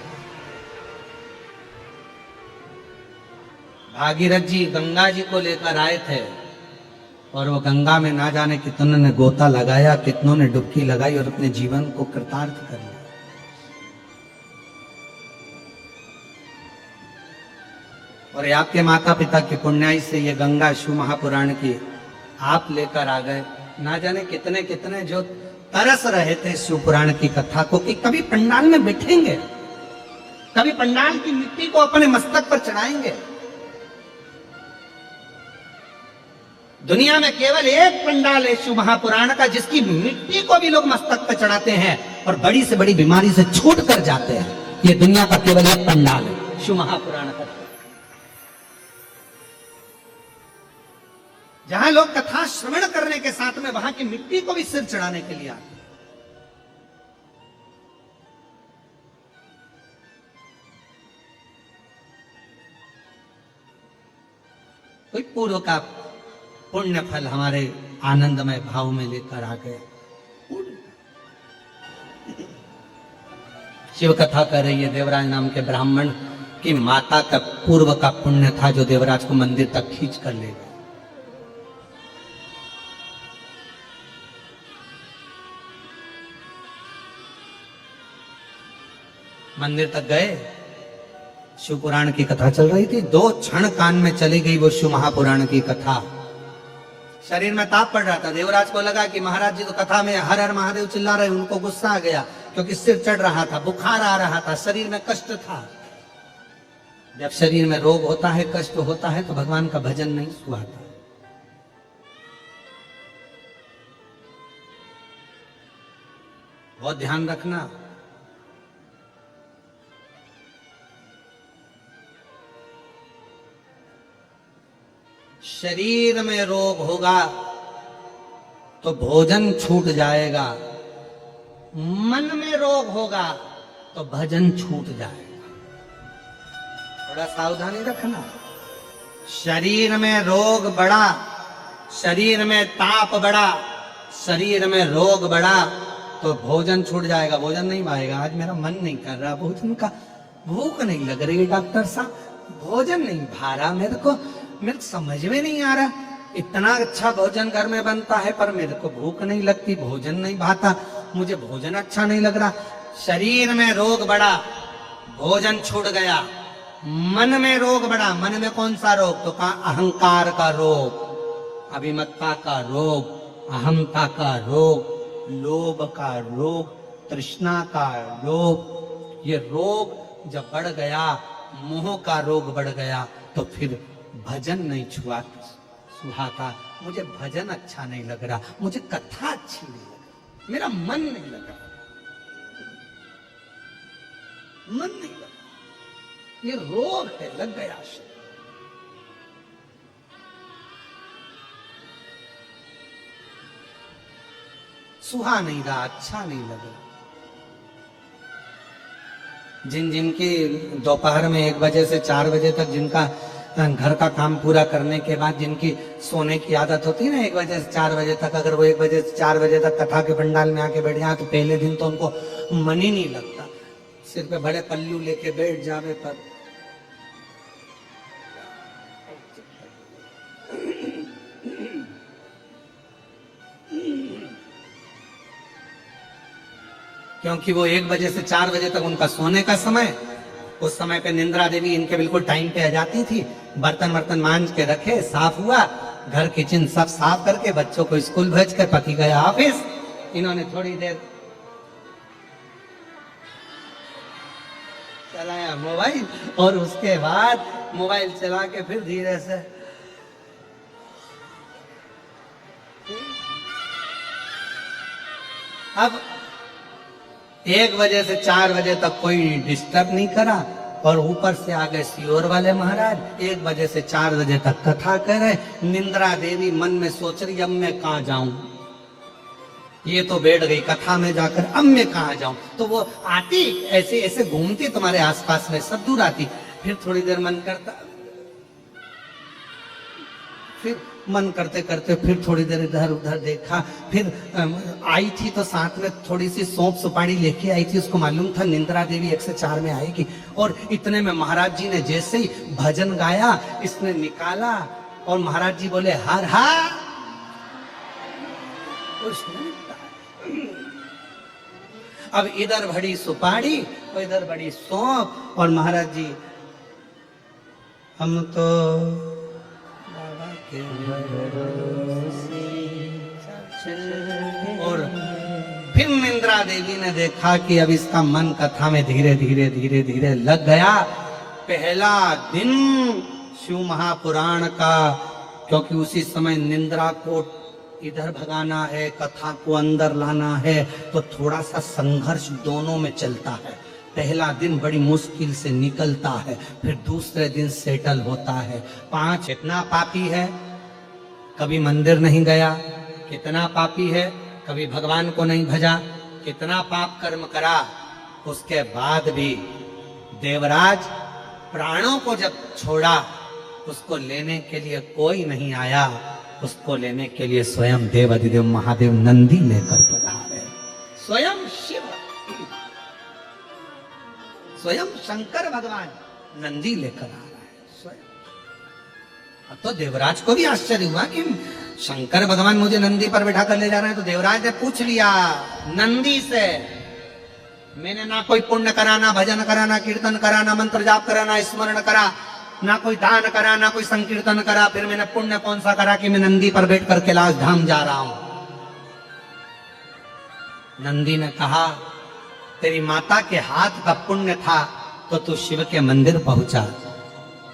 भागीरथ जी गंगा जी को लेकर आए थे और वो गंगा में ना जाने कितनों ने गोता लगाया, कितनों ने डुबकी लगाई और अपने जीवन को कृतार्थ कर लिया। और आपके माता पिता की पुण्याई से ये गंगा शिव महापुराण की आप लेकर आ गए। ना जाने कितने कितने जो तरस रहे थे शिव पुराण की कथा को कि कभी पंडाल में बैठेंगे, कभी पंडाल की मिट्टी को अपने मस्तक पर चढ़ाएंगे। दुनिया में केवल एक पंडाल है शिव महापुराण का जिसकी मिट्टी को भी लोग मस्तक पर चढ़ाते हैं और बड़ी से बड़ी बीमारी से छूट कर जाते हैं। ये दुनिया का केवल एक पंडाल है शिव महापुराण का, जहां लोग कथा श्रवण करने के साथ में वहां की मिट्टी को भी सिर चढ़ाने के लिए आते। कोई पूर्व का पुण्य फल हमारे आनंदमय भाव में लेकर आ गए। शिव कथा कर रही है देवराज नाम के ब्राह्मण की माता का पूर्व का पुण्य था जो देवराज को मंदिर तक खींच कर ले गए। मंदिर तक गए, शिव पुराण की कथा चल रही थी। 2 क्षण कान में चली गई वो शिव महापुराण की कथा। शरीर में ताप पड़ रहा था। देवराज को लगा कि महाराज जी तो कथा में हर हर महादेव चिल्ला रहे, उनको गुस्सा आ गया क्योंकि सिर चढ़ रहा था, बुखार आ रहा था, शरीर में कष्ट था। जब शरीर में रोग होता है, कष्ट होता है, तो भगवान का भजन नहीं सुहाता। बहुत ध्यान रखना। शरीर में रोग होगा तो भोजन छूट जाएगा, मन में रोग होगा तो भजन छूट जाएगा। थोड़ा सावधानी रखना। शरीर में रोग बढ़ा, शरीर में ताप बढ़ा, शरीर में रोग बढ़ा तो भोजन छूट जाएगा, भोजन नहीं पाएगा। आज मेरा मन नहीं कर रहा भोजन का, भूख नहीं लग रही डॉक्टर साहब, भोजन नहीं भा रहा, मेरे समझ में नहीं आ रहा। इतना अच्छा भोजन घर में बनता है पर मेरे को भूख नहीं लगती, भोजन नहीं भाता, मुझे भोजन अच्छा नहीं लग रहा। शरीर में रोग बढ़ा, भोजन छूट गया। मन में रोग बढ़ा, मन में कौन सा रोग? तो कहा अहंकार का रोग, अभिमत्ता का रोग, अहमता का रोग, लोभ का रोग, तृष्णा का रोग। ये रोग जब बढ़ गया, मोह का रोग बढ़ गया, तो फिर भजन नहीं सुहाता। मुझे भजन अच्छा नहीं लग रहा, मुझे कथा अच्छी नहीं लग रही, मेरा मन नहीं लग रहा, मन नहीं लग रहा। ये रोग है, लग गया। सुहा नहीं रहा, अच्छा नहीं लग रहा। जिनकी दोपहर में 1 बजे से 4 बजे तक जिनका घर का काम पूरा करने के बाद जिनकी सोने की आदत होती है ना 1 बजे से 4 बजे तक, अगर वो 1 बजे से 4 बजे तक कथा के पंडाल में आके बैठ जाए तो पहले दिन तो उनको मन ही नहीं लगता, सिर पे बड़े पल्लू लेके बैठ जावे। पर क्योंकि वो 1 बजे से 4 बजे तक उनका सोने का समय, उस समय पे निंद्रा देवी इनके बिल्कुल टाइम पे आ जाती थी। बर्तन वर्तन मांज के रखे, साफ हुआ, घर किचन सब साफ करके बच्चों को स्कूल भेज कर पति गया ऑफिस। इन्होंने थोड़ी देर चलाया मोबाइल और उसके बाद मोबाइल चला के फिर धीरे से अब 1 बजे से 4 बजे तक कोई डिस्टर्ब नहीं करा और ऊपर से आ गए सियोर वाले महाराज। 1 बजे से 4 बजे तक कथा कर रहे। निंद्रा देवी मन में सोच रही अब मैं कहाँ जाऊं, ये तो बैठ गई कथा में जाकर, अब मैं कहाँ जाऊं। तो वो आती ऐसे ऐसे घूमती तुम्हारे आसपास में, सब दूर आती। फिर थोड़ी देर मन करता, फिर मन करते करते फिर थोड़ी देर इधर उधर देखा। फिर आई थी तो साथ में थोड़ी सी सौंफ सुपारी लेके आई थी, उसको मालूम था निंद्रा देवी 1 से 4 में आएगी। और इतने में महाराज जी ने जैसे ही भजन गाया, इसने निकाला और महाराज जी बोले हर हर। अब इधर बड़ी सुपारी और इधर बड़ी सौंफ और महाराज जी हम तो और फिर निंद्रा देवी ने देखा कि अब इसका मन कथा में धीरे धीरे धीरे धीरे लग गया। पहला दिन शिव महापुराण का, क्योंकि उसी समय निंद्रा को इधर भगाना है, कथा को अंदर लाना है, तो थोड़ा सा संघर्ष दोनों में चलता है। पहला दिन बड़ी मुश्किल से निकलता है, फिर दूसरे दिन सेटल होता है। 5 इतना पापी है, कभी मंदिर नहीं गया, कितना पापी है, कभी भगवान को नहीं भजा, कितना पाप कर्म करा। उसके बाद भी देवराज प्राणों को जब छोड़ा, उसको लेने के लिए कोई नहीं आया, उसको लेने के लिए स्वयं देव अधिदेव महादेव नंदी लेकर पधारे। स्वयं शिव, स्वयं शंकर भगवान नंदी लेकर आ रहा है स्वयं। अब तो देवराज को भी आश्चर्य हुआ कि शंकर भगवान मुझे नंदी पर बैठा कर ले जा रहे हैं। तो देवराज ने पूछ लिया नंदी से, मैंने ना कोई पुण्य करा, ना भजन करा, ना कीर्तन करा, ना मंत्र जाप करा, ना स्मरण करा, ना कोई दान करा, ना कोई संकीर्तन करा, फिर मैंने पुण्य कौन सा करा कि मैं नंदी पर बैठ कर कैलाश धाम जा रहा हूं। नंदी ने कहा तेरी माता के हाथ का पुण्य था तो तू शिव के मंदिर पहुंचा,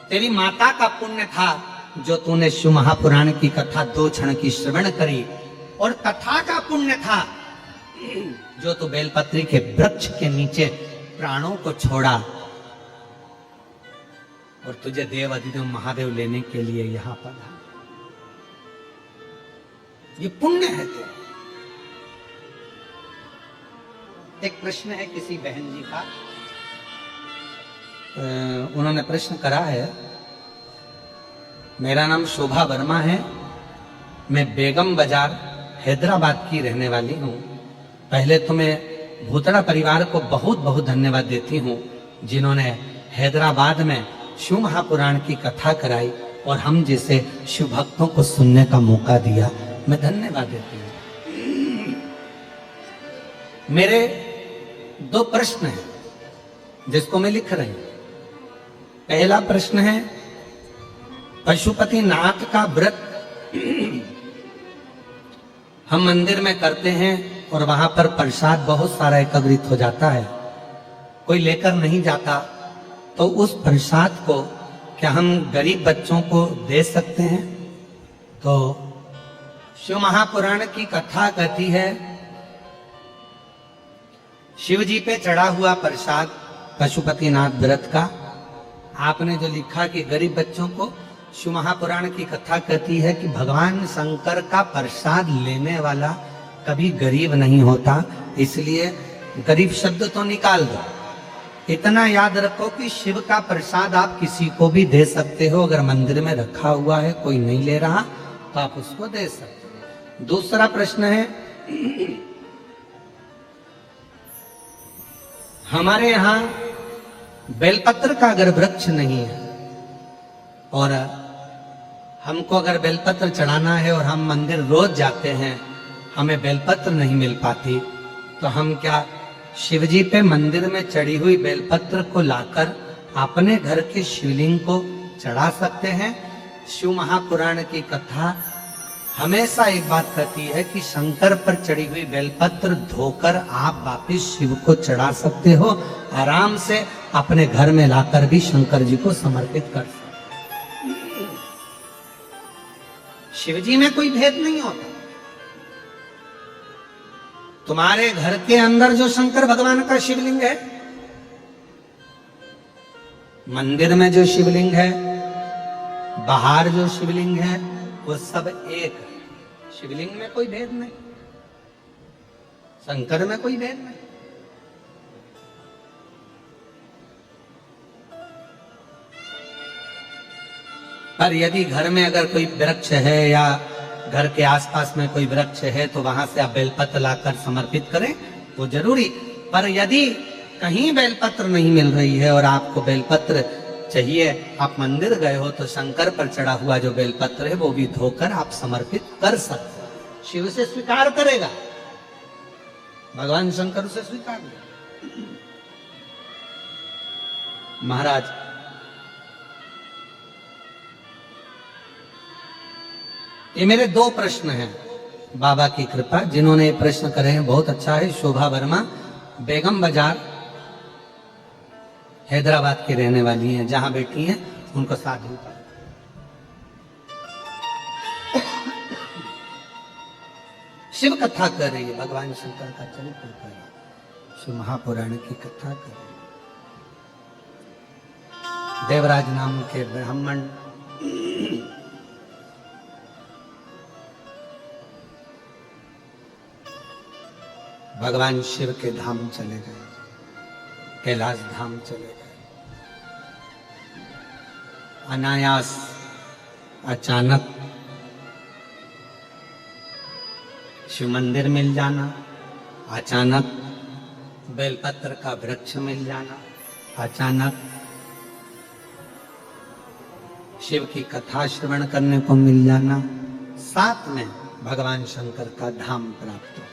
तेरी माता का पुण्य था जो तूने शिव महापुराण की कथा 2 क्षण की श्रवण करी, और कथा का पुण्य था जो तू बेलपत्री के वृक्ष के नीचे प्राणों को छोड़ा और तुझे देव अधिदेव महादेव लेने के लिए यहां पर ये पुण्य है। तो एक प्रश्न है किसी बहन जी का, उन्होंने प्रश्न करा है, मेरा नाम शोभा वर्मा है, मैं बेगम बाजार हैदराबाद की रहने वाली हूं। पहले तो मैं भूतड़ा परिवार को बहुत बहुत धन्यवाद देती हूं जिन्होंने हैदराबाद में शिव महापुराण की कथा कराई और हम जैसे शिव भक्तों को सुनने का मौका दिया, मैं धन्यवाद देती हूं। मेरे 2 प्रश्न हैं जिसको मैं लिख रही हूं। पहला प्रश्न है, पशुपति नाथ का व्रत हम मंदिर में करते हैं और वहां पर प्रसाद बहुत सारा एकत्रित हो जाता है, कोई लेकर नहीं जाता, तो उस प्रसाद को क्या हम गरीब बच्चों को दे सकते हैं? तो शिव महापुराण की कथा कहती है शिव जी पे चढ़ा हुआ प्रसाद पशुपतिनाथ व्रत का, आपने जो लिखा कि गरीब बच्चों को, शिव महापुराण की कथा कहती है कि भगवान शंकर का प्रसाद लेने वाला कभी गरीब नहीं होता, इसलिए गरीब शब्द तो निकाल दो। इतना याद रखो कि शिव का प्रसाद आप किसी को भी दे सकते हो, अगर मंदिर में रखा हुआ है कोई नहीं ले रहा तो आप उसको दे सकते हो। दूसरा प्रश्न है, हमारे यहां बेलपत्र का अगर वृक्ष नहीं है और हमको अगर बेलपत्र चढ़ाना है और हम मंदिर रोज जाते हैं, हमें बेलपत्र नहीं मिल पाती, तो हम क्या शिवजी पे मंदिर में चढ़ी हुई बेलपत्र को लाकर अपने घर के शिवलिंग को चढ़ा सकते हैं? शिव महापुराण की कथा हमेशा एक बात कहती है कि शंकर पर चढ़ी हुई बेलपत्र धोकर आप वापिस शिव को चढ़ा सकते हो, आराम से अपने घर में लाकर भी शंकर जी को समर्पित कर सकते। शिव जी में कोई भेद नहीं होता। तुम्हारे घर के अंदर जो शंकर भगवान का शिवलिंग है, मंदिर में जो शिवलिंग है, बाहर जो शिवलिंग है, वो सब एक है। शिवलिंग में कोई भेद नहीं, शंकर में कोई भेद नहीं। पर यदि घर में अगर कोई वृक्ष है या घर के आसपास में कोई वृक्ष है तो वहां से आप बेलपत्र लाकर समर्पित करें, वो जरूरी। पर यदि कहीं बेलपत्र नहीं मिल रही है और आपको बेलपत्र चाहिए, आप मंदिर गए हो, तो शंकर पर चढ़ा हुआ जो बेलपत्र है वो भी धोकर आप समर्पित कर सकते हैं। शिव से स्वीकार करेगा, भगवान शंकर उसे स्वीकार करेगा। महाराज, ये मेरे 2 प्रश्न हैं, बाबा की कृपा। जिन्होंने ये प्रश्न करे हैं बहुत अच्छा है। शोभा वर्मा बेगम बाजार हैदराबाद की रहने वाली हैं, जहां बैठी हैं उनको साधु का शिव कथा कर रही है, भगवान शंकर का चरित्र कर रही है, शिव महापुराण की कथा कर रही है। देवराज नाम के ब्राह्मण भगवान शिव के धाम चले गए, कैलाश धाम चले गए। अनायास, अचानक शिव मंदिर मिल जाना, अचानक बेलपत्र का वृक्ष मिल जाना, अचानक शिव की कथा श्रवण करने को मिल जाना, साथ में भगवान शंकर का धाम प्राप्त हो।